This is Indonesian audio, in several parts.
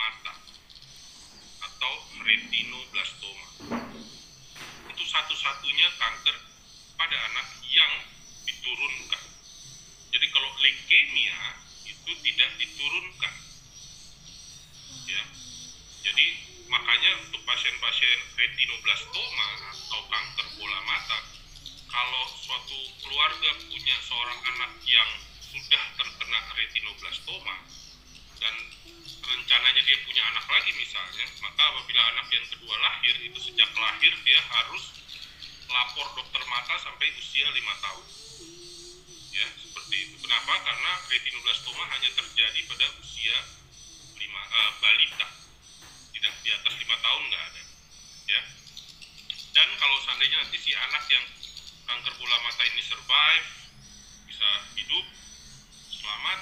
mata atau retinoblastoma. Itu satu-satunya kanker pada anak yang diturunkan. Jadi kalau leukemia itu tidak diturunkan, ya. Jadi makanya untuk pasien-pasien retinoblastoma atau kanker bola mata, kalau suatu keluarga punya seorang anak yang sudah terkena retinoblastoma dan rencananya dia punya anak lagi misalnya, maka apabila anak yang kedua lahir, itu sejak lahir dia harus lapor dokter mata sampai usia 5 tahun. Ya, seperti itu. Kenapa? Karena retinoblastoma hanya terjadi pada usia balita. Tidak di atas 5 tahun nggak ada. Ya. Dan kalau seandainya nanti si anak yang kanker bola mata ini survive, bisa hidup selamat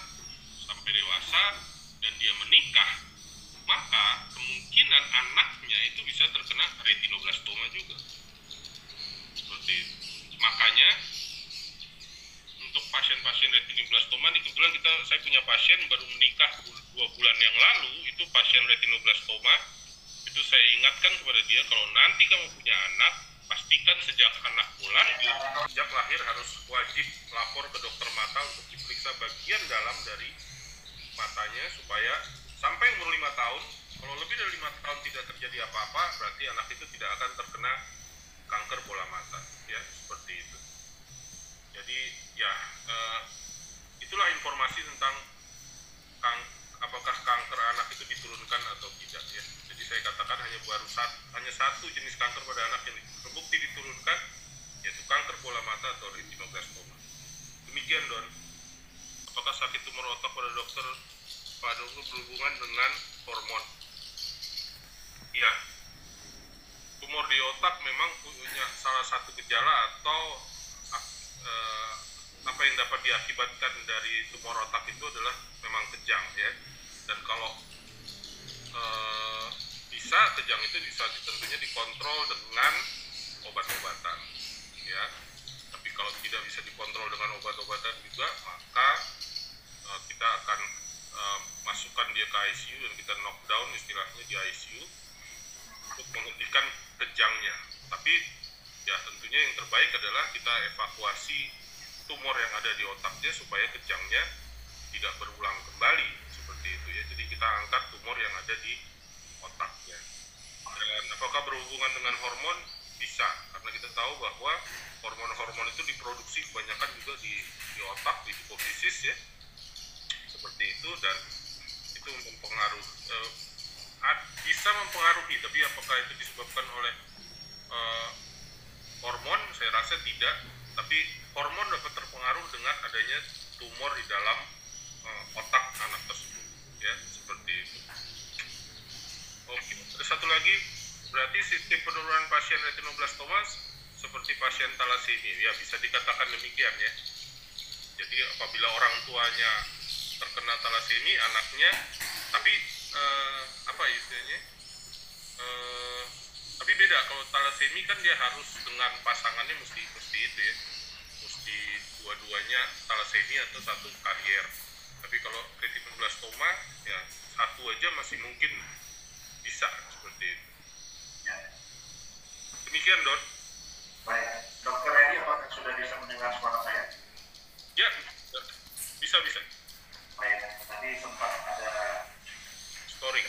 sampai dewasa dan dia menikah, maka kemungkinan anaknya itu bisa terkena retinoblastoma juga. Seperti itu. Makanya untuk pasien-pasien retinoblastoma ini kebetulan saya punya pasien baru menikah 2 bulan yang lalu, itu pasien retinoblastoma. Itu saya ingatkan kepada dia, kalau nanti kamu punya anak, pastikan sejak anak lahir, sejak lahir harus wajib lapor ke dokter mata untuk diperiksa bagian dalam dari matanya, supaya sampai umur 5 tahun, kalau lebih dari 5 tahun tidak terjadi apa-apa, berarti anak itu tidak akan terkena kanker bola mata, ya, seperti itu. Jadi ya, itulah informasi tentang apakah kanker anak itu diturunkan atau tidak, ya. Jadi saya katakan hanya satu jenis kanker pada anak yang terbukti diturunkan, yaitu kanker bola mata atau retinoblastoma. Demikian, Don. Apakah sakit tumor otak pada dokter berhubungan dengan hormon? Ya, tumor di otak memang punya salah satu gejala atau apa yang dapat diakibatkan dari tumor otak itu adalah memang kejang, ya. Dan kalau bisa kejang itu bisa tentunya dikontrol dengan obat-obatan, ya. Tapi kalau tidak bisa dikontrol dengan obat-obatan juga, maka kita akan masukkan dia ke ICU dan kita knockdown istilahnya di ICU untuk menghentikan kejangnya. Tapi ya tentunya yang terbaik adalah kita evakuasi tumor yang ada di otaknya supaya kejangnya tidak berulang kembali, seperti itu, ya. Jadi kita angkat tumor yang ada di otaknya. Dan apakah berhubungan dengan hormon? Bisa, karena kita tahu bahwa hormon-hormon itu diproduksi kebanyakan juga di otak, di hipofisis, ya, seperti itu. Dan itu bisa mempengaruhi, tapi apakah itu disebabkan oleh hormon? Saya rasa tidak, tapi hormon dapat terpengaruh dengan adanya tumor di dalam otak anak tersebut, ya, seperti itu. Oke, ada satu lagi, berarti sistem penurunan pasien retinoblastoma seperti pasien thalassemia, ya, bisa dikatakan demikian, ya. Jadi apabila orang tuanya terkena thalassemia, anaknya, tapi apa istilahnya? Tapi beda, kalau thalassemia kan dia harus dengan pasangannya mesti itu, ya, mesti dua-duanya thalassemia atau satu karier. Tapi kalau retinoblastoma, ya, satu aja masih mungkin bisa, seperti itu. Ya. Demikian, Don. Baik, Dokter Edi, apakah sudah bisa mendengar suara saya? Ya, bisa. Baik, tadi sempat ada Story.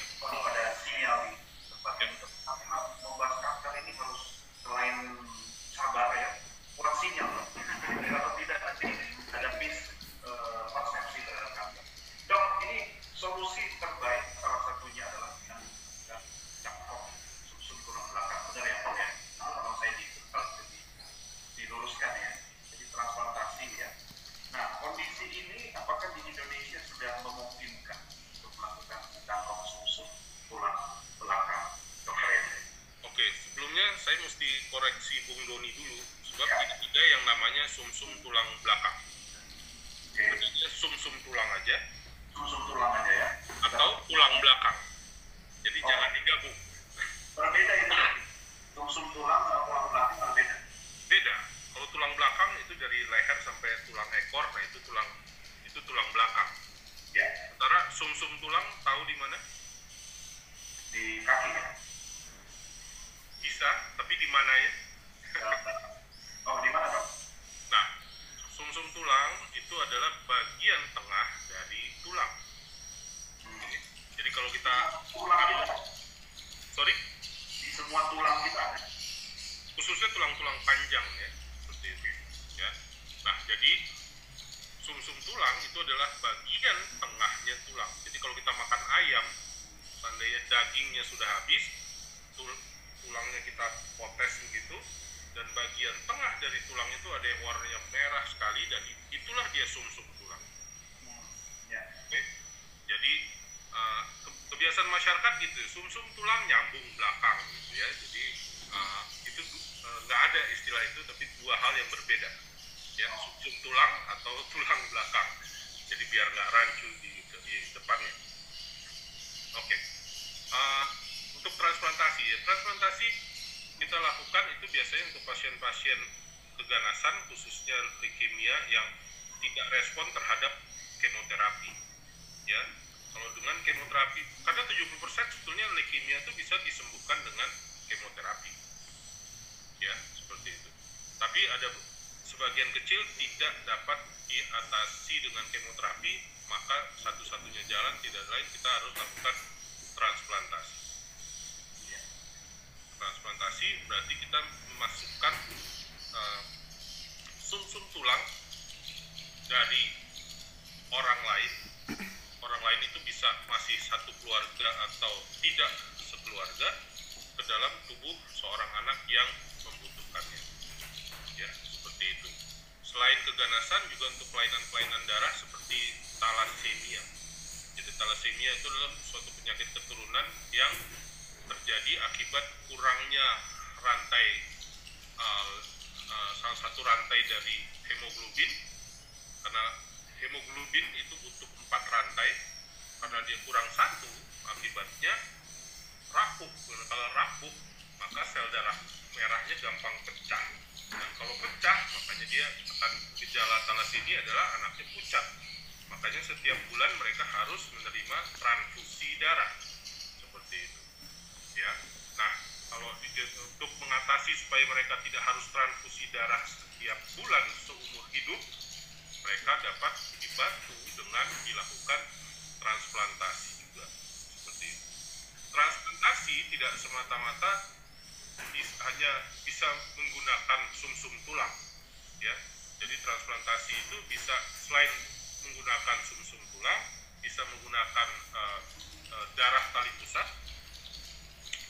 ada sinyal di tempat yang membahas kanker ini harus selain sabar, ya, kurang sinyal. Kalau tidak nanti ada persepsi terhadap kanker. Dok, ini solusi terbaik salah satunya adalah dengan cangkok sumsum tulang belakang, benar ya, Pak, ya? Kalau saya diluruskan, ya, jadi transplantasi, ya. Nah, kondisi ini apakah di Indonesia sudah memungkinkan untuk melakukan cangkok sumsum tulang belakang, Dokter Edi? Oke, sebelumnya saya mesti koreksi Bung Doni dulu, sebab tidak ada yang namanya sumsum tulang belakang. Sebenarnya sumsum tulang aja. Sumsum tulang aja, ya? Atau tulang belakang. Jadi jangan digabung. Berbeda itu, sumsum tulang sama tulang belakang berbeda. Beda. Kalau tulang belakang itu dari leher sampai tulang ekor, nah itu tulang belakang. Ya. Sementara sumsum tulang tahu di mana? mana ya? Oh, di mana dok? Nah, sumsum tulang itu adalah bagian tengah dari tulang. Jadi kalau kita Tulang kita, sorry, di semua tulang kita. khususnya tulang-tulang panjang ya, seperti itu ya. Nah, jadi sumsum tulang itu adalah bagian tengahnya tulang. Jadi kalau kita makan ayam, seandainya dagingnya sudah habis, tulangnya kita potes begitu, dan bagian tengah dari tulang itu ada yang warnanya merah sekali, dan itulah dia sumsum tulang. Ya. Oke? Jadi kebiasaan masyarakat gitu, sumsum tulang nyambung belakang gitu ya. Jadi itu nggak ada istilah itu, tapi dua hal yang berbeda ya, sumsum tulang atau tulang belakang. Jadi biar nggak rancu di depannya. Oke. Untuk transplantasi ya, transplantasi kita lakukan itu biasanya untuk pasien-pasien keganasan, khususnya leukemia yang tidak respon terhadap kemoterapi ya. Kalau dengan kemoterapi, karena 70% sebetulnya leukemia itu bisa disembuhkan dengan kemoterapi ya, seperti itu. Tapi ada sebagian kecil tidak dapat diatasi dengan kemoterapi, maka satu-satunya jalan tidak lain kita harus lakukan transplantasi. Transplantasi berarti kita memasukkan sumsum tulang dari orang lain. Orang lain itu bisa masih satu keluarga atau tidak sekeluarga ke dalam tubuh seorang anak yang membutuhkannya. Ya, seperti itu. Selain keganasan, juga untuk kelainan-kelainan darah seperti thalassemia. Jadi thalassemia itu adalah suatu penyakit keturunan yang terjadi akibat kurangnya rantai salah satu rantai dari hemoglobin, karena hemoglobin itu butuh 4 rantai, karena dia kurang satu akibatnya rapuh. Kalau rapuh maka sel darah merahnya gampang pecah. Nah, kalau pecah makanya dia akan gejala thalassemia adalah anaknya pucat. Makanya setiap bulan mereka harus menerima transfusi darah seperti itu ya. Nah, kalau untuk mengatasi supaya mereka tidak harus transfusi darah setiap bulan seumur hidup, mereka dapat dibantu dengan dilakukan transplantasi juga seperti itu. Transplantasi tidak semata-mata hanya bisa menggunakan sumsum tulang ya. Jadi transplantasi itu bisa selain menggunakan sumsum tulang, bisa menggunakan darah tali pusat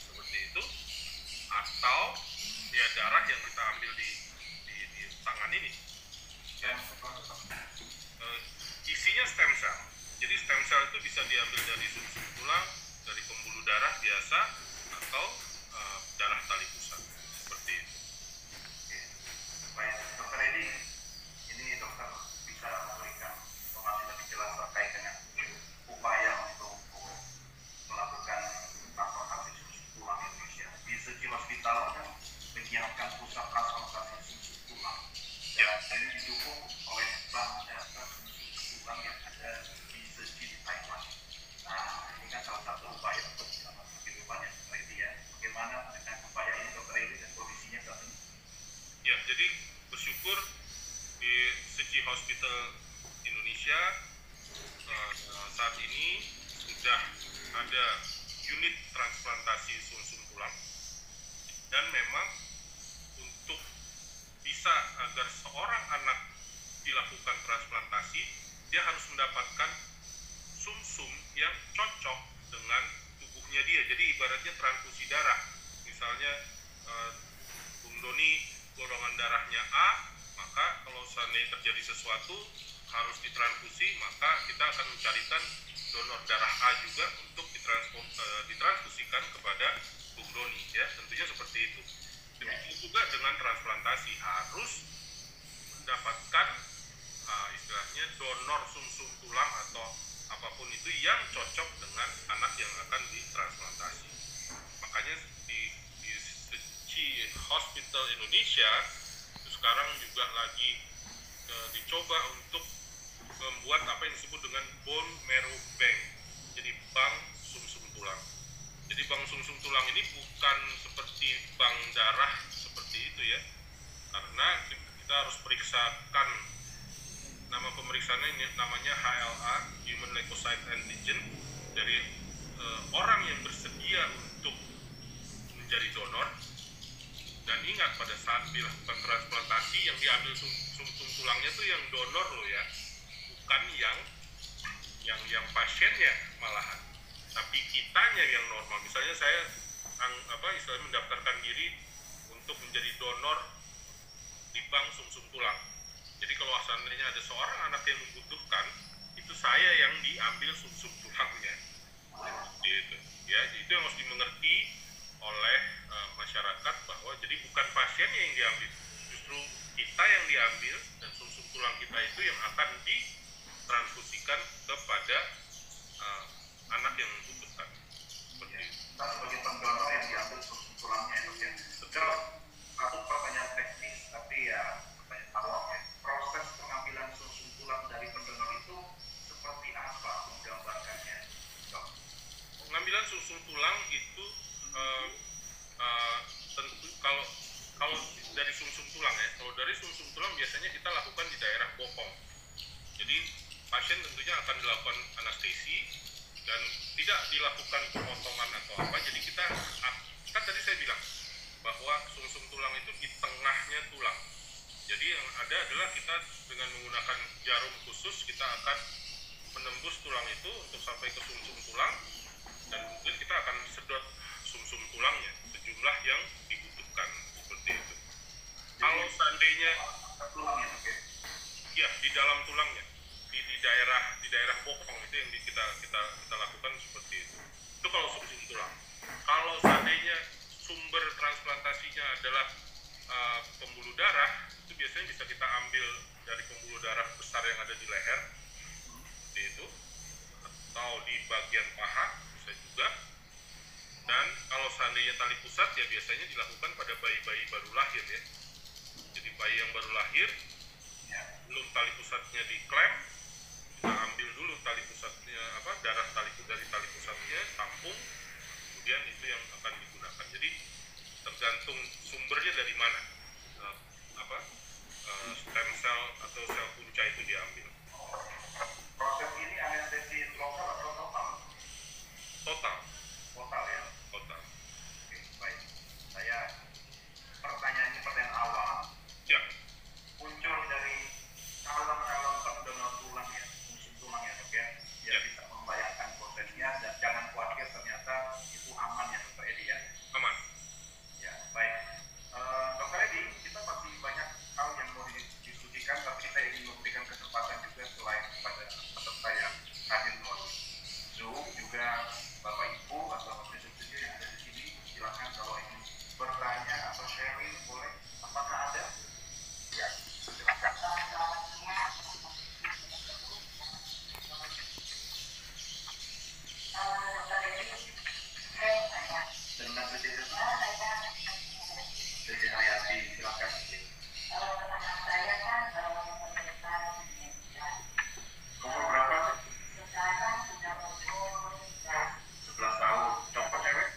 seperti itu, atau ya darah yang kita ambil di tangan ini ya. Isinya stem cell. Jadi stem cell itu bisa diambil dari sumsum tulang, dari pembuluh darah biasa, atau darah tali pusat seperti itu. Baik, dokter Edi, ini dokter bisa memberikan informasi lebih jelas terkait dengan upaya untuk melakukan transplantasi sumsum tulang Indonesia. Di Suci Hospital kan menyiapkan pusat transplantasi sumsum tulang. Ya. Dan ini didukung oleh bank jasa sumsum tulang yang ada di Suci di Taiwan. Nah, ini kan salah satu upaya untuk menyelamatkan kehidupan ya, dokter Edi ya. Bagaimana dengan upaya ini dokter Edi dan kondisinya saat ini? Ya, jadi bersyukur di Suci Hospital Indonesia saat ini sudah ada unit transplantasi sumsum tulang, dan memang untuk bisa agar seorang anak dilakukan transplantasi, dia harus mendapatkan sumsum yang cocok dengan tubuhnya dia. Jadi ibaratnya transfusi darah. Misalnya Bung Doni golongan darahnya A, maka kalau seandainya terjadi sesuatu harus ditransfusi, maka kita akan mencarikan donor darah A juga untuk ditransfusikan kepada Bung Doni ya, tentunya seperti itu. Demikian juga dengan transplantasi, harus mendapatkan istilahnya donor sumsum tulang atau apapun itu yang cocok dengan anak yang akan ditransplantasi. Makanya di Suci Hospital Indonesia itu sekarang juga lagi dicoba untuk membuat apa yang disebut dengan bone marrow bank. Jadi bank sumsum tulang. Jadi bank sumsum tulang ini bukan seperti bank darah itu ya, karena kita harus periksakan, nama pemeriksaannya ini namanya HLA, Human Leukocyte Antigen, dari orang yang bersedia untuk menjadi donor. Dan ingat, pada saat dilakukan transplantasi yang diambil sumsum tulangnya itu yang donor loh ya, bukan yang pasiennya malahan, tapi kitanya yang normal. Misalnya saya istilahnya mendaftarkan diri untuk menjadi donor di bank sumsum tulang. Jadi kalau asalnya ada seorang anak yang membutuhkan, itu saya yang diambil sumsum tulangnya. Jadi itu ya, itu yang harus dimengerti oleh masyarakat, bahwa jadi bukan pasiennya yang diambil, justru kita yang diambil, dan sumsum tulang kita itu yang akan ditransfusikan kepada anak yang membutuhkan. Seperti itu. Kita sebagai pendonor yang diambil sumsum tulangnya ya, dok ya. Betul. Satu pertanyaan teknis, tapi ya pertanyaan awal ya. Proses pengambilan sumsum tulang dari pendonor itu seperti apa menggambarkannya, dok? Pengambilan sumsum tulang itu tentu kalau dari sumsum tulang ya, kalau dari sumsum tulang biasanya kita lakukan di daerah bokong. Jadi pasien tentunya akan dilakukan anestesi dan tidak dilakukan pemotongan atau apa. Jadi kita kan tadi saya bilang bahwa sumsum tulang itu di tengahnya tulang. Jadi yang ada adalah kita dengan menggunakan jarum khusus, kita akan menembus tulang itu untuk sampai ke sumsum tulang, dan kemudian kita akan sedot sumsum tulangnya sejumlah yang dibutuhkan, seperti itu. Kalau seandainya tulangnya, oke? Ya, di dalam tulangnya, di daerah bokong itu yang kita lakukan seperti itu. Itu kalau sumsum tulang. Kalau seandainya sumber transplantasinya adalah pembuluh darah, itu biasanya bisa kita ambil dari pembuluh darah besar yang ada di leher, seperti itu, atau di bagian paha bisa juga. Dan kalau seandainya tali pusat ya biasanya dilakukan pada bayi-bayi baru lahir ya. Jadi bayi yang baru lahir, belum tali pusatnya diklem, kita ambil dulu tali pusatnya, darah dari tali pusatnya, tampung, kemudian itu yang akan digunakan. Jadi tergantung sumbernya dari mana, stem cell atau sel punca itu diambil. Proses ini anestesi lokal atau total? Total. Total ya? Total. Oke, baik. Saya pertanyaan awal. Ya. Muncul dari calon-calon pendonor tulang ya, sumsum tulang ya, dok ya, biar bisa membayangkan prosesnya, dan jangan khawatir, ternyata itu aman ya, Dr. Edi ya. Aman. Ya, baik. Dr. Edi, kita masih banyak hal yang mau didiskusikan, tapi saya ingin memberikan kesempatan juga selain kepada peserta yang hadir melalui Zoom, juga Bapak Ibu atau peserta yang ada di sini, silakan kalau ingin bertanya atau sharing boleh. Apakah ada? Ya, silakan. Dengan Siti Hayati, silakan. Umur berapa? 11 tahun. Cowok cewek?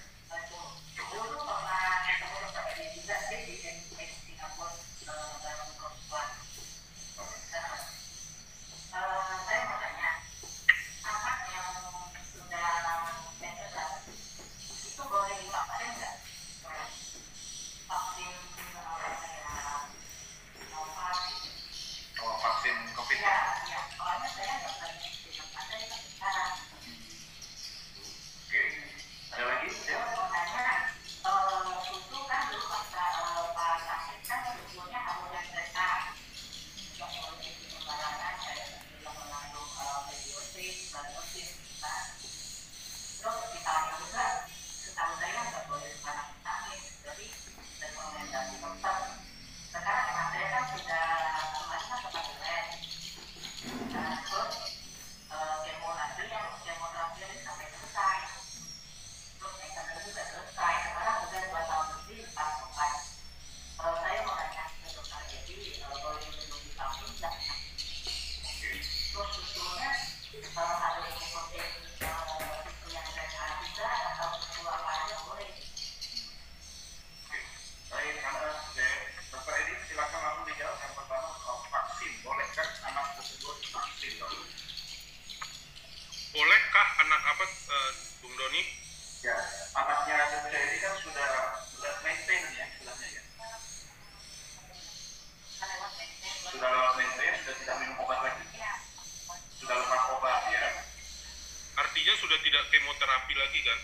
kemoterapi lagi kan?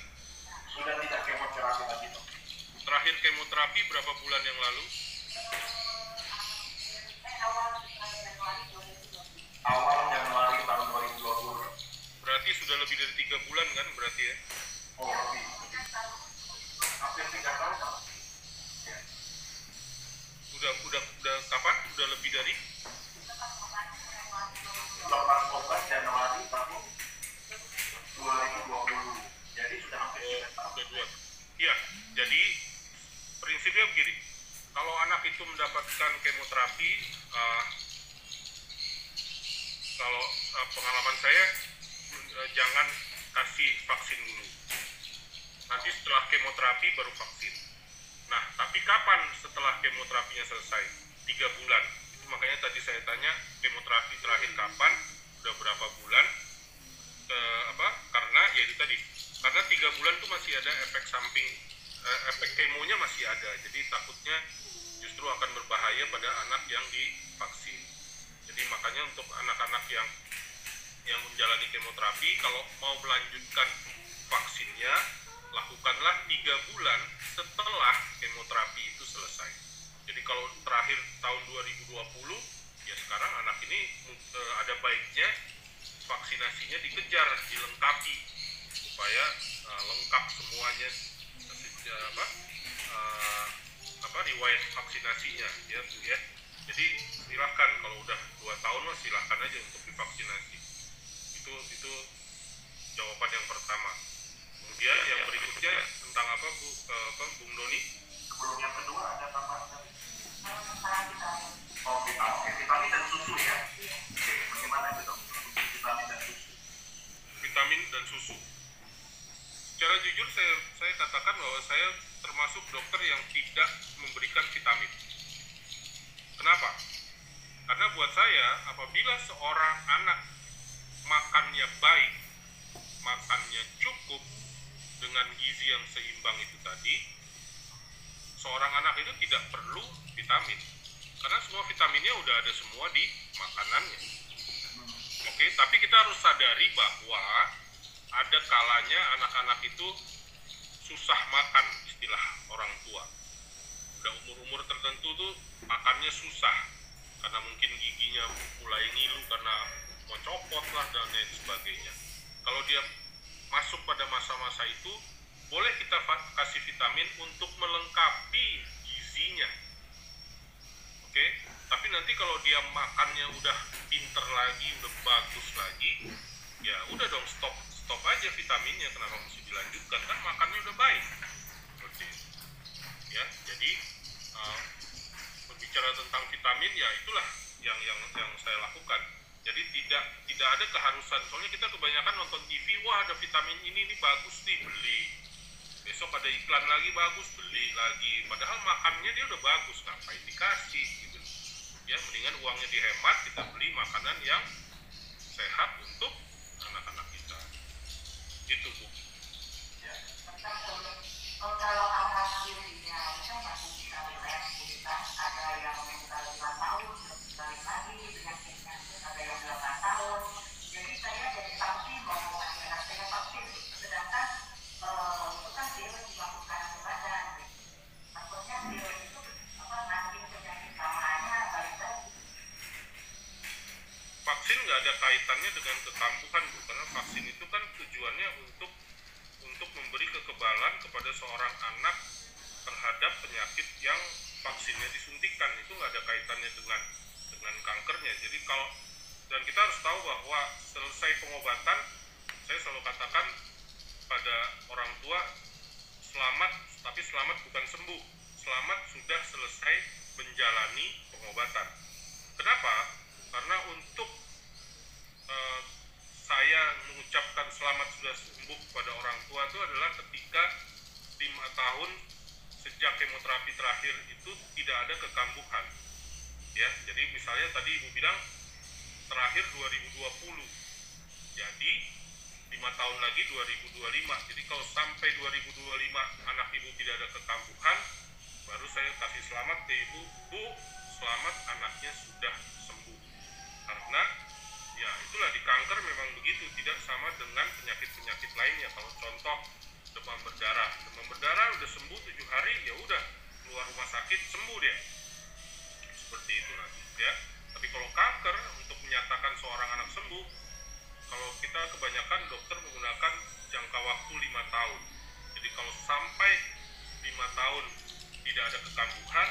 Sudah tidak kemoterapi lagi, Dok. Terakhir kemoterapi berapa bulan yang lalu? Awal Januari tahun 2020. Berarti sudah lebih dari 3 bulan kan berarti ya? Oh, lebih. Hampir 3 tahun, Pak. Ya. Udah kapan? Udah lebih dari? Lepas obat Januari tahun 2020. Jadi sudah hampir 3 tahun. Udah 2. Iya, jadi prinsipnya begini. Kalau anak itu mendapatkan kemoterapi, kalau pengalaman saya, jangan kasih vaksin dulu. Nanti setelah kemoterapi baru vaksin. Nah, tapi kapan setelah kemoterapinya selesai? 3 bulan. Itu makanya tadi saya tanya, kemoterapi terakhir kapan? Udah berapa bulan? Karena ya itu tadi, karena 3 bulan tuh masih ada efek samping, efek kemonya masih ada. Jadi takutnya justru akan berbahaya pada anak yang divaksin. Jadi makanya untuk anak-anak yang menjalani kemoterapi, kalau mau melanjutkan vaksinnya, lakukanlah 3 bulan setelah kemoterapi itu selesai. Jadi kalau terakhir tahun 2020, ya sekarang anak ini ada baiknya vaksinasinya dikejar, dilengkapi supaya lengkap semuanya, riwayat vaksinasinya ya Bu ya. Jadi silahkan kalau udah 2 tahun lah silahkan aja untuk divaksinasi. Itu jawaban yang pertama. Kemudian yang berikutnya tentang apa Bung Doni? Sebelum yang kedua ada tambahan tadi. Oh, vitamin dan susu ya. Oke, bagaimana itu, Dok? Vitamin dan susu. Vitamin dan susu. Secara jujur saya katakan bahwa saya termasuk dokter yang tidak memberikan vitamin. Kenapa? Karena buat saya, apabila seorang anak makannya baik, makannya cukup dengan gizi yang seimbang itu tadi, seorang anak itu tidak perlu vitamin. Karena semua vitaminnya udah ada semua di makanannya. Oke, tapi kita harus sadari bahwa ada kalanya anak-anak itu susah makan, istilah orang tua. Udah umur-umur tertentu tuh makannya susah, karena mungkin giginya mulai ngilu karena mau copot lah dan lain sebagainya. Kalau dia masuk pada masa-masa itu, boleh kita kasih vitamin untuk melengkapi gizinya. Oke, tapi nanti kalau dia makannya udah pinter lagi, udah bagus lagi, ya udah dong stop aja vitaminnya. Kenapa mesti dilanjutkan? Kan makannya udah baik. Oke. Ya, jadi berbicara tentang vitamin ya itulah yang saya lakukan. Jadi tidak ada keharusan. Soalnya kita kebanyakan nonton TV, wah ada vitamin ini bagus nih, beli. Besok ada iklan lagi bagus, beli lagi. Padahal makannya dia udah bagus, ngapain dikasih gitu. Ya mendingan uangnya dihemat, kita beli makanan yang sehat untuk anak-anak kita. Itu Bu. Ya. Kalau anak dirinya itu masih bisa relax, ada yang mental 5 tahun, balik lagi penyakitnya, ada yang 8 tahun. Jadi saya dari saksi mau ngasih anak saya vaksin, sedangkan itu kan dia masih melakukan badan. Takutnya dia itu nanti penyakit lamanya balik lagi. Vaksin nggak ada kaitannya dengan kekambuhan Bu, karena vaksin itu kan tujuannya untuk memberi kekebalan kepada seorang anak terhadap penyakit yang vaksinnya disuntikan. Itu nggak ada kaitannya dengan kankernya. Jadi dan kita harus tahu bahwa selesai pengobatan, saya selalu katakan pada orang tua, selamat, tapi selamat bukan sembuh, selamat sudah selesai menjalani pengobatan. Kenapa? Karena untuk saya mengucapkan selamat sudah sembuh pada orang tua itu adalah ketika 5 tahun sejak kemoterapi terakhir itu tidak ada kekambuhan. Ya, jadi misalnya tadi Ibu bilang terakhir 2020. Jadi 5 tahun lagi 2025. Jadi kalau sampai 2025 anak Ibu tidak ada kekambuhan, baru saya kasih selamat ke Ibu, Bu, selamat anaknya sudah sembuh. Karena ya itulah di kanker memang begitu, tidak sama dengan penyakit-penyakit lainnya. Kalau contoh demam berdarah udah sembuh 7 hari, ya udah keluar rumah sakit sembuh dia, seperti itu nanti ya. Tapi kalau kanker, untuk menyatakan seorang anak sembuh, kalau kita kebanyakan dokter menggunakan jangka waktu 5 tahun. Jadi kalau sampai 5 tahun tidak ada kekambuhan,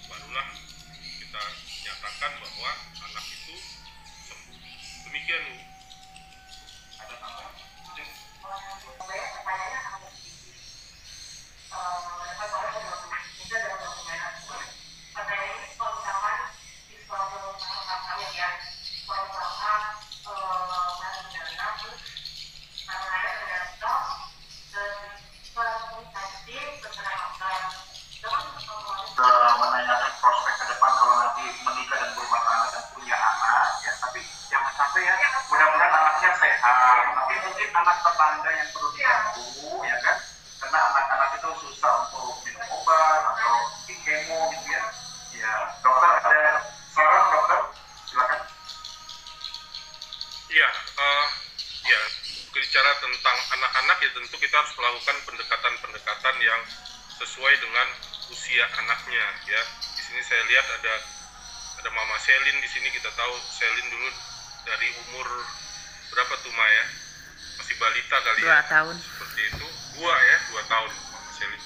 barulah kita nyatakan bahwa anak itu sembuh. Demikian Bu. Ada tambahan? Pertanyaannya apa sih? Dapat orang yang bisa dalam dokumen pertanyaan ini kalau misalkan di suatu kami ya, kalau misalkan masih menderita terus namanya ternyata terkomunikasi keterangan menanyakan prospek ke depan kalau nanti menikah dan berumah tangga dan punya anak ya, tapi jangan sampai ya, mudah-mudahan anaknya sehat, tapi mungkin anak tetangga yang perlu diganggu ya kan, karena anak-anak itu susah untuk minum obat atau kemo gitu ya. Ya dokter, ada saran dokter, silakan. Ya, ya, bicara tentang anak-anak ya tentu kita harus melakukan pendekatan-pendekatan yang sesuai dengan usia anaknya ya. Di sini saya lihat ada Mama Selin di sini, kita tahu Selin dulu dari umur berapa tuh Maya? Masih balita kali ya. 2 tahun. Seperti itu. 2 tahun Mama Selin.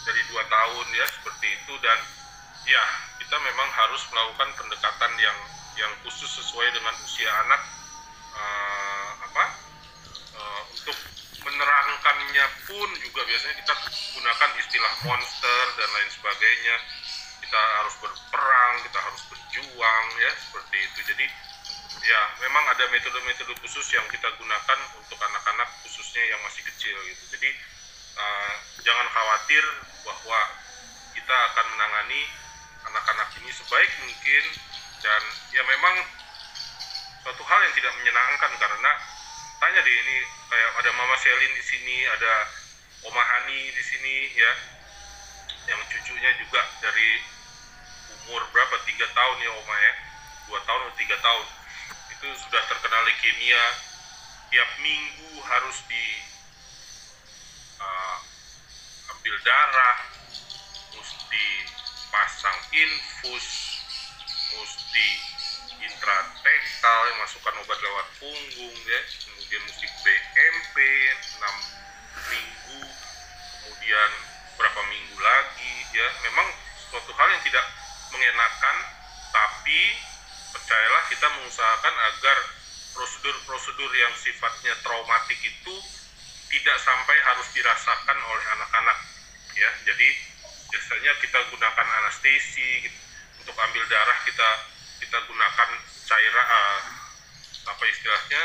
Dari 2 tahun ya seperti itu, dan ya kita memang harus melakukan pendekatan yang khusus sesuai dengan usia anak, untuk menerangkannya pun juga biasanya kita gunakan istilah monster dan lain sebagainya. Kita harus berperang, kita harus berjuang ya seperti itu. Jadi ya memang ada metode-metode khusus yang kita gunakan untuk anak-anak khususnya yang masih kecil gitu. Jadi jangan khawatir bahwa kita akan menangani anak-anak ini sebaik mungkin, dan ya memang suatu hal yang tidak menyenangkan karena tanya deh, ini kayak ada Mama Selin di sini, ada Oma Hani di sini ya, yang cucunya juga dari umur berapa, 3 tahun ya Oma ya, 2 tahun atau 3 tahun itu sudah terkena leukemia, tiap minggu harus ambil darah, mesti pasang infus, mesti intratekal, masukkan obat lewat punggung ya, kemudian mesti BMP 6 minggu, kemudian berapa minggu lagi ya. Memang suatu hal yang tidak mengenakan, tapi percayalah kita mengusahakan agar prosedur-prosedur yang sifatnya traumatik itu tidak sampai harus dirasakan oleh anak-anak ya. Jadi biasanya kita gunakan anestesi, untuk ambil darah kita gunakan cairan apa istilahnya,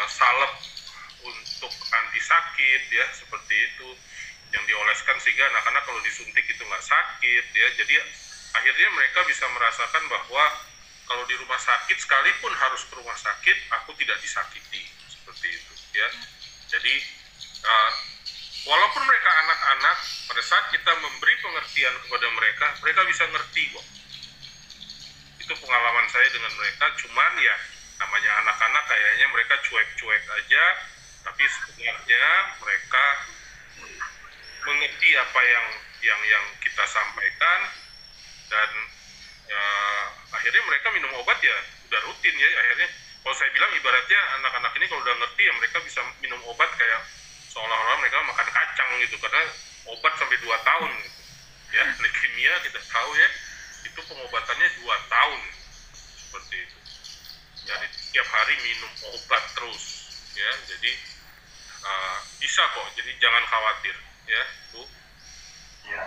salep untuk anti sakit ya, seperti itu yang dioleskan sehingga anak-anak kalau disuntik itu nggak sakit ya. Jadi akhirnya mereka bisa merasakan bahwa kalau di rumah sakit sekalipun harus ke rumah sakit, aku tidak disakiti, seperti itu ya. Jadi walaupun mereka anak-anak, pada saat kita memberi pengertian kepada mereka bisa ngerti kok. Itu pengalaman saya dengan mereka. Cuman ya namanya anak-anak kayaknya mereka cuek-cuek aja, tapi sebenarnya mereka mengerti apa yang kita sampaikan, dan ya, akhirnya mereka minum obat ya udah rutin ya. Akhirnya kalau saya bilang ibaratnya anak-anak ini kalau udah ngerti ya mereka bisa minum obat kayak seolah-olah mereka makan kacang gitu, karena obat sampai 2 tahun gitu. Ya leukemia kita tahu ya, itu pengobatannya 2 tahun seperti itu. Jadi tiap hari minum obat terus ya. Jadi bisa kok, jadi jangan khawatir ya Bu. Iya.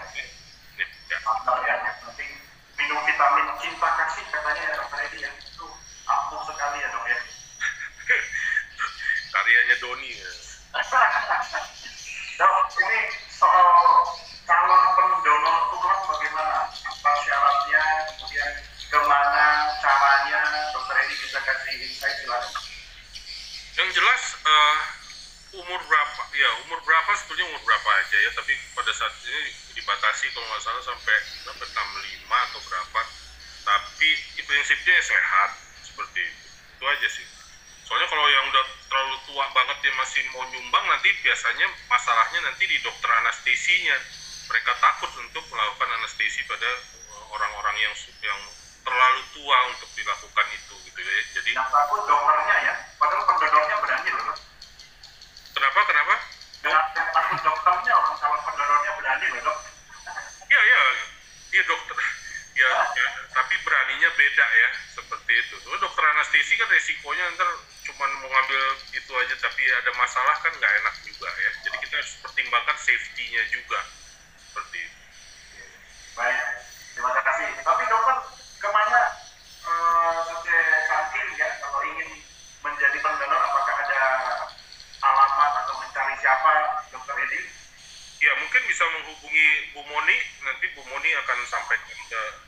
Ya. Mantap ya, yang penting minum vitamin cinta kasih katanya ya dokter Edi ya, itu ampuh sekali ya dok ya. Karyanya Doni ya. Dok, ini soal calon pendonor tulang bagaimana? Apa syaratnya, kemudian kemana caranya, dokter Edi bisa kasih insight silakan. Yang jelas umur berapa sebetulnya umur berapa aja ya, tapi pada saat ini dibatasi kalau nggak salah sampai 65 atau berapa, tapi prinsipnya sehat seperti itu aja sih. Soalnya kalau yang udah terlalu tua banget dia masih mau nyumbang, nanti biasanya masalahnya nanti di dokter anestesinya. Mereka takut untuk melakukan anestesi pada orang-orang yang terlalu tua untuk dilakukan itu gitu ya. Jadi Yang takut dokternya ya, padahal pendonornya berani loh. kenapa? Yang takut dokternya, orang calon pendonornya berani loh dok. Iya dokter. Ya, tapi beraninya beda ya, seperti itu. Tuh, dokter anestesi kan resikonya ntar cuma mau ngambil itu aja, tapi ada masalah kan nggak enak juga ya. Jadi kita harus pertimbangkan safety-nya juga, seperti itu. Baik, terima kasih. Tapi dokter kemana saking ya kalau ingin menjadi pendonor, apakah ada alamat atau mencari siapa dokter Edi? Ya mungkin bisa menghubungi Bu Moni, nanti Bu Moni akan sampaikan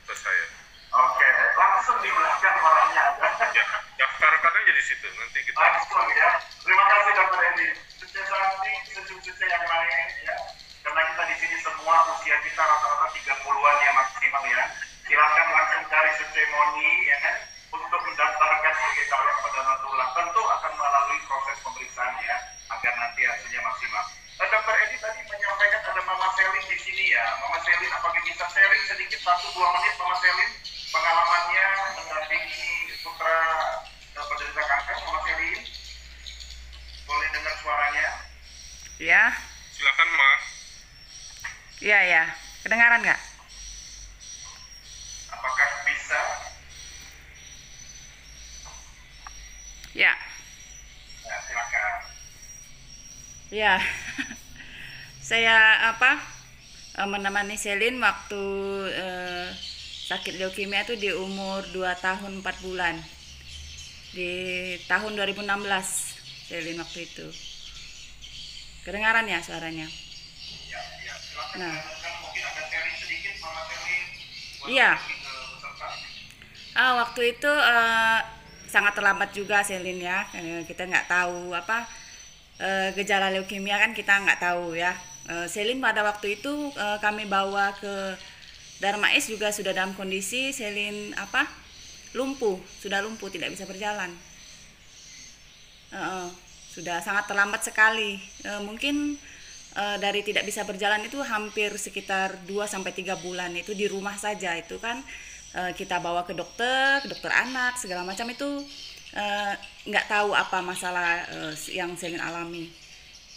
ke saya. Oke, langsung di belakang orangnya. Ya, daftarkan aja di situ, nanti kita. Langsung ya. Terima kasih dokter Edi. Sukses samping, cucu-cucu yang lain ya. Karena kita di sini semua usia kita rata-rata 30-an ya maksimal ya. Silakan langsung cari seremoni ya kan untuk mendaftarkan sebagai calon pendonor tulang. Tentu akan melalui proses pemeriksaan ya agar nanti hasilnya maksimal. Dokter Edi tadi menyampaikan ada Mama Selin di sini ya. Mama Selin, apakah bisa sharing sedikit 1-2 menit Mama Selin pengalamannya mendampingi putra penderita kanker? Mama Selin, boleh dengar suaranya? Ya, Silakan Mas. ya, kedengaran nggak? Apakah bisa? Ya, Nah, silakan. ya. Saya menemani Selin waktu sakit leukemia itu di umur 2 tahun 4 bulan. Di tahun 2016 Selin waktu itu. Kedengaran ya suaranya? Ya, silakan. Nah. Mungkin ada sharing sedikit Mama Selin. Iya. Waktu itu sangat terlambat juga Selin ya. Kita nggak tahu gejala leukemia kan kita nggak tahu ya. Selin pada waktu itu kami bawa ke Darmais juga sudah dalam kondisi Selin sudah lumpuh, tidak bisa berjalan. Sudah sangat terlambat sekali. Mungkin dari tidak bisa berjalan itu hampir sekitar 2-3 bulan itu di rumah saja. Itu kan kita bawa ke dokter anak segala macam itu nggak tahu apa masalah yang Selin alami.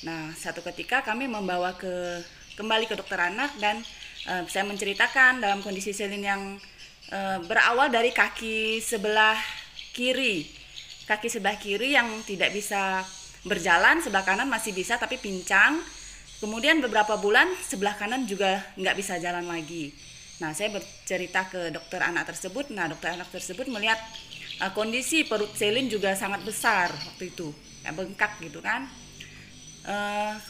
Nah, satu ketika kami membawa kembali ke dokter anak dan saya menceritakan dalam kondisi Selin yang berawal dari kaki sebelah kiri yang tidak bisa berjalan, sebelah kanan masih bisa tapi pincang. Kemudian beberapa bulan sebelah kanan juga nggak bisa jalan lagi. Nah, saya bercerita ke dokter anak tersebut. Nah, dokter anak tersebut melihat kondisi perut Selin juga sangat besar waktu itu, bengkak gitu kan.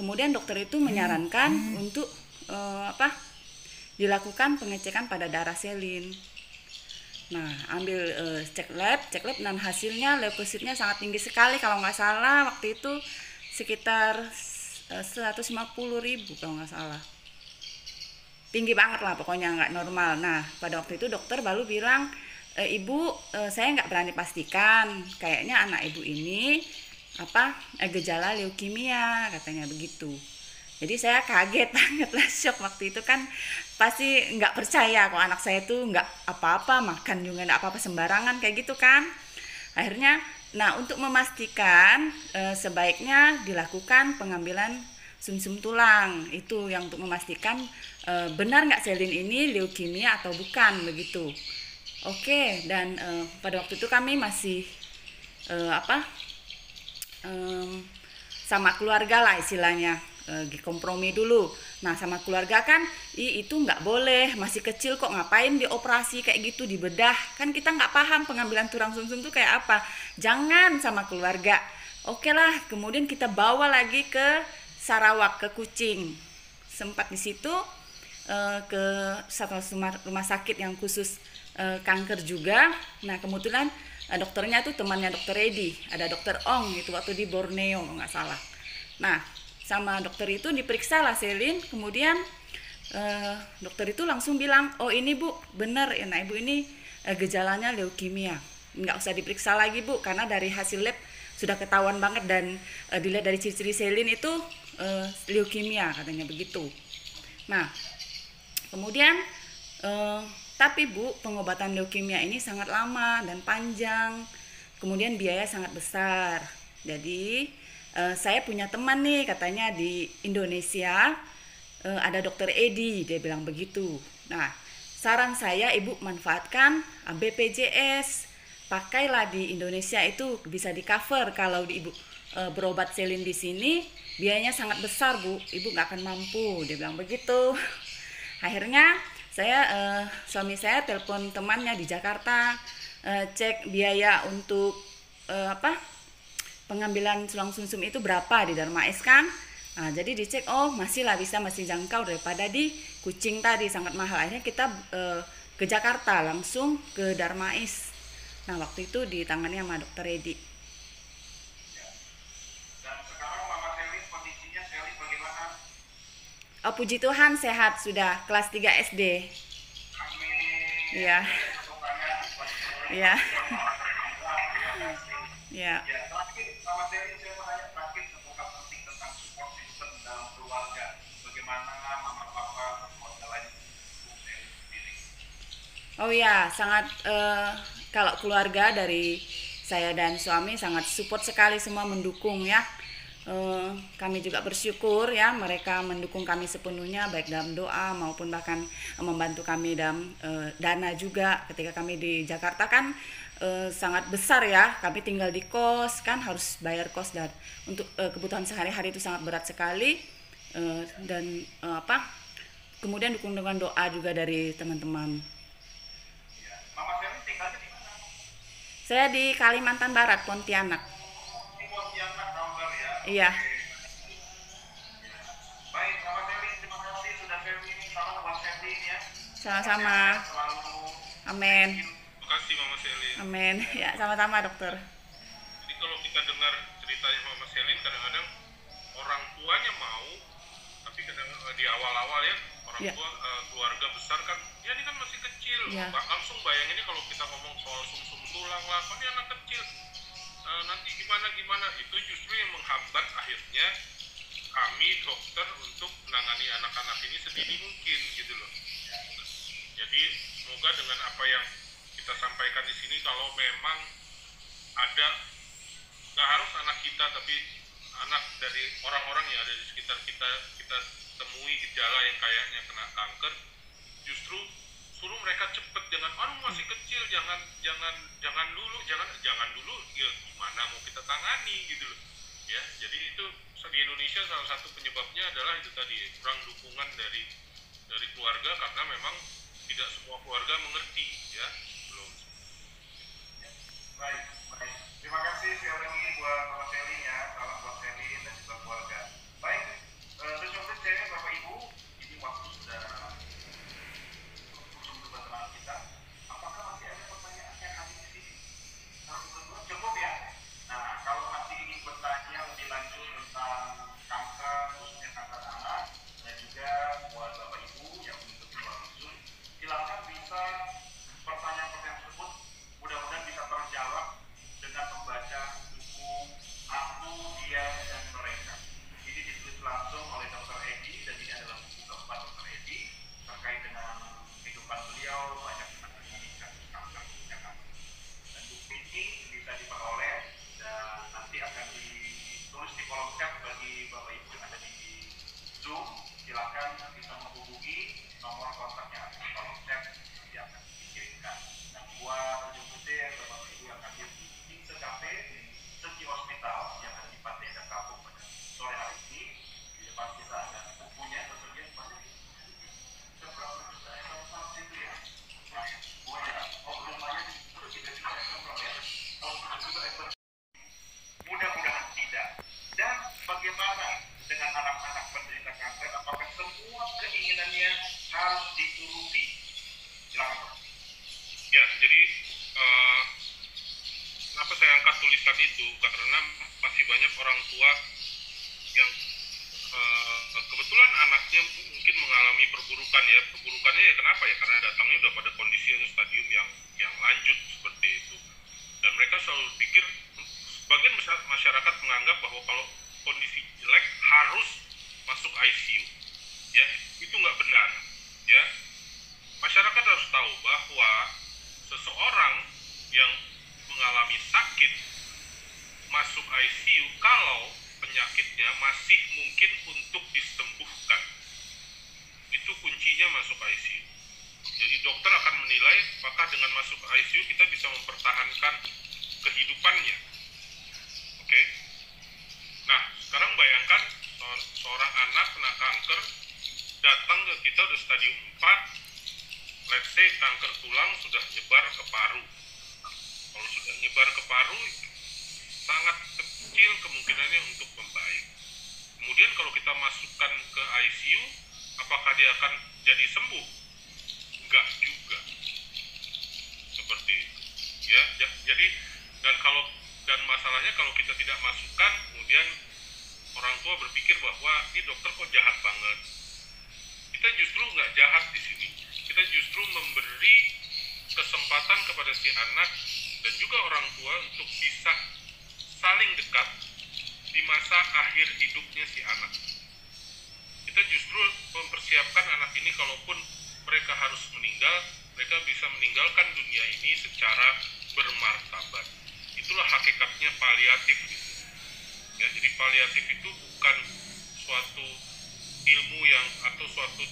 Kemudian dokter itu menyarankan untuk dilakukan pengecekan pada darah Selin. Nah, ambil cek lab dan hasilnya leukositnya sangat tinggi sekali, kalau nggak salah waktu itu sekitar 150.000 kalau nggak salah. Tinggi banget lah pokoknya, nggak normal. Nah, pada waktu itu dokter baru bilang, ibu, saya nggak berani pastikan, kayaknya anak ibu ini gejala leukemia, katanya begitu. Jadi saya kaget banget lah, shock waktu itu kan, pasti nggak percaya kalau anak saya tuh nggak apa-apa, makan juga nggak apa-apa sembarangan kayak gitu kan. Akhirnya, nah untuk memastikan sebaiknya dilakukan pengambilan sumsum tulang, itu yang untuk memastikan benar nggak Selin ini leukemia atau bukan begitu. Oke, dan pada waktu itu kami masih sama keluarga lah istilahnya, kompromi dulu. Nah, sama keluarga kan itu nggak boleh, masih kecil kok, ngapain dioperasi kayak gitu, dibedah, kan kita nggak paham pengambilan tulang sumsum itu kayak apa. Jangan sama keluarga. Oke lah, kemudian kita bawa lagi ke Sarawak, ke Kucing. Sempat di situ ke satu rumah sakit yang khusus kanker juga. Nah, kebetulan dokternya tuh temannya dokter Edi, ada dokter Ong itu waktu di Borneo nggak salah. Nah, sama dokter itu diperiksa lah Selin, kemudian dokter itu langsung bilang, oh ini bu bener, nah ibu ini gejalanya leukemia, nggak usah diperiksa lagi bu, karena dari hasil lab sudah ketahuan banget dan dilihat dari ciri-ciri Selin itu leukemia katanya begitu. Nah, kemudian tapi Bu, pengobatan leukemia ini sangat lama dan panjang, kemudian biaya sangat besar. Jadi saya punya teman nih katanya di Indonesia, ada dokter Edi, dia bilang begitu. Nah, saran saya Ibu manfaatkan BPJS, pakailah di Indonesia itu bisa di cover. Kalau Ibu berobat Selin di sini biayanya sangat besar Bu, Ibu nggak akan mampu, dia bilang begitu. Akhirnya suami saya telepon temannya di Jakarta, cek biaya untuk pengambilan tulang sumsum itu berapa di Darmais kan. Nah, jadi dicek, oh masih jangkau daripada di Kucing tadi sangat mahal. Akhirnya kita ke Jakarta langsung ke Darmais. Nah, waktu itu ditangani sama dokter Edi. Dan sekarang Mama Selin kondisinya bagaimana? Oh, puji Tuhan sehat, sudah kelas 3 SD. Amin. Iya. Iya. Iya. Ya, terakhir Mama Selin saya mau tanya terakhir seputar penting tentang support system dalam keluarga. Bagaimana Mama Papa support lain untuk Selin sendiri? Oh ya, sangat kalau keluarga dari saya dan suami sangat support sekali, semua mendukung ya. Kami juga bersyukur ya, mereka mendukung kami sepenuhnya baik dalam doa maupun bahkan membantu kami dalam dana juga. Ketika kami di Jakarta kan sangat besar ya, kami tinggal di kos kan, harus bayar kos, dan untuk kebutuhan sehari-hari itu sangat berat sekali. Dan kemudian dukung dengan doa juga dari teman-teman. Ya. Mama Selin tinggalnya di mana? Saya di Kalimantan Barat, Pontianak. Di Pontianak, Kalbar ya. Iya. Baik, Mama Selin, terima kasih sudah sharing ini. Salam buat Selin ya. Sama-sama. Selalu. Amin. Terima kasih Mama Selin. Amin. Ya, sama-sama dokter. Jadi kalau kita dengar ceritanya Mama Selin, kadang-kadang orang tuanya mau, tapi kadang di awal-awal ya orang Ya. tua keluarga besar kan, ya ini kan masih kecil, Ya. langsung bayanginnya kalau kita ngomong soal sumsum tulang lah, kan ini anak kecil, nanti gimana, itu justru yang menghambat akhirnya kami dokter untuk menangani anak-anak ini sedini mungkin gitu loh. Jadi semoga dengan apa yang kita sampaikan di sini, kalau memang ada, nggak harus anak kita tapi anak dari orang-orang yang ada di sekitar kita, kita temui gejala yang kayaknya kena kanker, justru suruh mereka cepet, jangan masih kecil, jangan dulu ya gimana mau kita tangani gitu loh ya. Jadi itu di Indonesia salah satu penyebabnya adalah itu tadi, kurang dukungan dari keluarga, karena memang tidak semua keluarga mengerti ya. Belum. Baik. Terima kasih sekali lagi buat Mama Selin ya. Salam buat Selin dan juga keluarga. Baik, terus saya Bapak Ibu, ini waktu sudah ujung pertemuan kita. Apakah masih ada pertanyaan yang ada di sini? Cukup ya. Nah, kalau masih ingin bertanya lebih lanjut tentang kanker, khususnya kanker anak, dan juga buat Bapak Ibu yang mengikuti langsung, silakan bisa pertanyaan-pertanyaan tersebut mudah-mudahan bisa terjawab dengan membaca buku Aku, Dia, dan Mereka. Ini ditulis langsung oleh Dr. Edi, dan ini adalah buku keempat Dr. Edi terkait dengan kehidupan beliau, banyak tentang pendidikan kanker. Dan buku ini bisa diperoleh dan nanti akan ditulis di kolom chat bagi Bapak Ibu yang ada di Zoom. Silakan bisa menghubungi nomor kontaknya di kolom chat, nanti akan dikirimkan. Dan buat ujung putih Bapak Ibu yang hadir di Pizza Cafe di Seki Hospital yang ada di Pantai dan Kapuk pada sore hari ini, di depan kita ada bukunya tersedia banyak. Seberapa besar eksemplar itu ya? Oh ya, belum banyak itu kita juga eksemplar ya. Sudah juga eksemplar. Mudah-mudahan tidak. Dan bagaimana dengan anak-anak penderita kanker? Apakah semua keinginannya harus dituruti? Silakan Pak. Ya, jadi kenapa saya angkat tulisan itu, karena masih banyak orang tua yang kebetulan anaknya mungkin mengalami perburukan ya. Perburukannya ya kenapa ya? Karena datangnya udah pada kondisi atau stadium yang lanjut seperti itu. Dan mereka selalu pikir sebagian besar masyarakat menganggap bahwa kalau kondisi jelek harus masuk ICU. Ya, itu nggak benar. Ya, masyarakat harus tahu bahwa seseorang yang mengalami sakit masuk ICU kalau penyakitnya masih mungkin untuk disembuhkan. Itu kuncinya masuk ICU. Jadi dokter akan menilai apakah dengan masuk ICU kita bisa mempertahankan kehidupannya. Oke. Nah, sekarang bayangkan seorang anak kena kanker, datang ke kita udah stadium 4, let's say kanker tulang sudah nyebar ke paru. Kalau sudah nyebar ke paru, sangat kecil kemungkinannya untuk membaik. Kemudian kalau kita masukkan ke ICU, apakah dia akan jadi sembuh? Enggak juga. Seperti itu. Ya, jadi dan masalahnya kalau kita tidak masukkan, kemudian orang tua berpikir bahwa ini dokter kok jahat banget. Kita justru nggak jahat di sini. Kita justru memberi kesempatan kepada si anak dan juga orang tua untuk bisa saling dekat di masa akhir hidupnya si anak. Kita justru mempersiapkan anak ini kalaupun mereka harus meninggal, mereka bisa meninggalkan dunia ini secara bermartabat. Itulah hakikatnya paliatif gitu. Ya, jadi paliatif itu bukan suatu ilmu yang atau suatu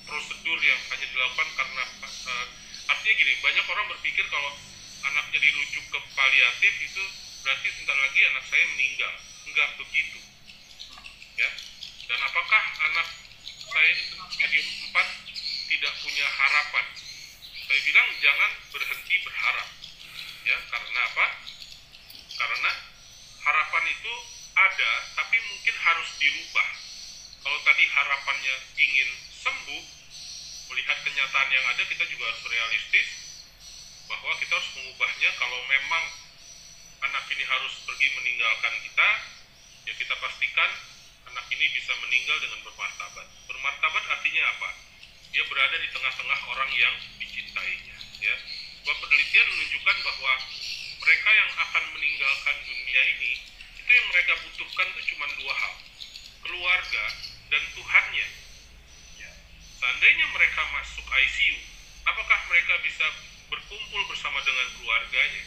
prosedur yang hanya dilakukan karena artinya gini, banyak orang berpikir kalau anaknya dirujuk ke paliatif itu berarti sebentar lagi anak saya meninggal. Enggak begitu. Ya. Dan apakah anak saya di stadium 4 tidak punya harapan? Saya bilang jangan berhenti berharap. Ya, karena apa? Karena harapan itu ada, tapi mungkin harus dirubah. Kalau tadi harapannya ingin sembuh, melihat kenyataan yang ada, kita juga harus realistis bahwa kita harus mengubahnya. Kalau memang anak ini harus pergi meninggalkan kita, ya kita pastikan anak ini bisa meninggal dengan bermartabat. Bermartabat artinya apa? Dia berada di tengah-tengah orang yang dicintainya. Ya. Sebuah penelitian menunjukkan bahwa mereka yang akan meninggalkan dunia ini, itu yang mereka butuhkan itu cuma 2 hal. Keluarga dan Tuhannya. Ya. Seandainya mereka masuk ICU, apakah mereka bisa berkumpul bersama dengan keluarganya?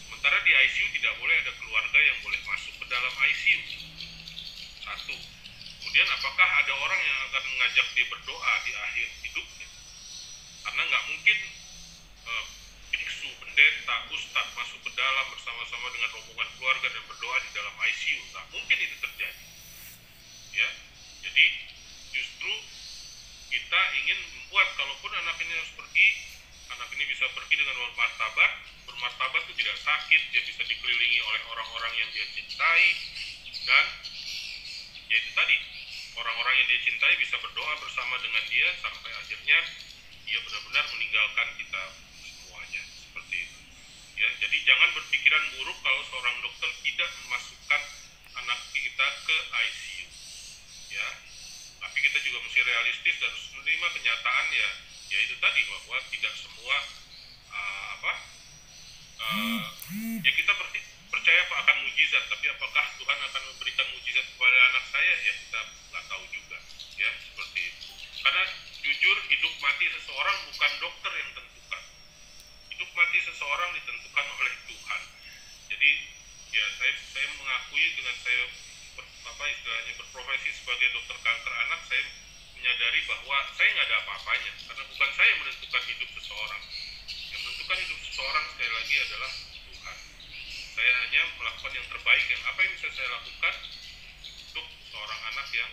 Sementara di ICU tidak boleh ada keluarga yang boleh masuk ke dalam ICU. 1. Kemudian apakah ada orang yang akan mengajak dia berdoa di akhir hidupnya? Karena nggak mungkin biksu, pendeta, ustadz masuk ke dalam bersama-sama dengan rombongan keluarga dan berdoa di dalam ICU. Nggak mungkin itu terjadi. Ya, jadi justru kita ingin membuat kalaupun anak ini harus pergi, anak ini bisa pergi dengan bermartabat. Bermartabat itu tidak sakit, dia bisa dikelilingi oleh orang-orang yang dia cintai, dan ya itu tadi, orang-orang yang dia cintai bisa berdoa bersama dengan dia sampai akhirnya dia benar-benar meninggalkan kita semuanya. Seperti itu. Ya, jadi jangan berpikiran buruk kalau seorang dokter tidak memasukkan anak kita ke ICU. Ya, tapi kita juga mesti realistis dan harus menerima kenyataan ya itu tadi bahwa tidak semua ya kita percaya akan mujizat, tapi apakah Tuhan akan memberikan mujizat kepada anak saya? Ya kita nggak tahu juga. Ya, seperti itu. Karena jujur hidup mati seseorang bukan dokter yang tentukan. Hidup mati seseorang ditentukan oleh Tuhan. Jadi ya saya mengakui dengan saya istilahnya berprofesi sebagai dokter kanker anak, saya menyadari bahwa saya nggak ada apa-apanya karena bukan saya yang menentukan hidup seseorang. Yang menentukan hidup seseorang sekali lagi adalah Tuhan. Saya hanya melakukan yang terbaik, yang apa yang bisa saya lakukan untuk seorang anak yang